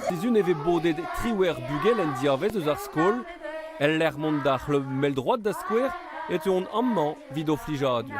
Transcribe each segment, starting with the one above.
Sizun eve bodet triwer bugel en diavez eus ar skol, el l'er mont da mel droad da skwer, et on amman vid o flijadur.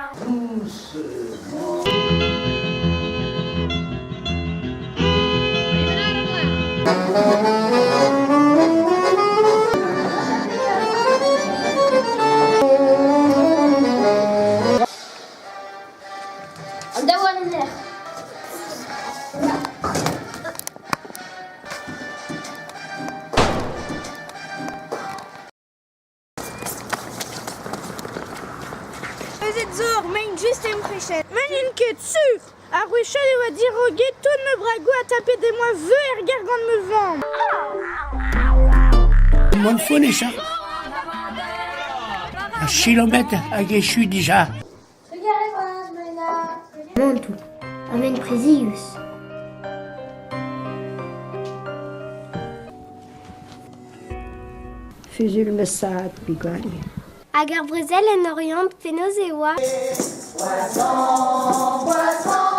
Juste une frichette. Men une quête sûre. A ruchel et va dire au guet tout me brago à taper des mois vœux et regardant me vendre. Mon fone est ça. Un kilomètre à Guéchu déjà. Monde, amène Breizh. Fusul me sad, bigorri. Agar Breizh en orient penoz e oa. Poisson, poisson.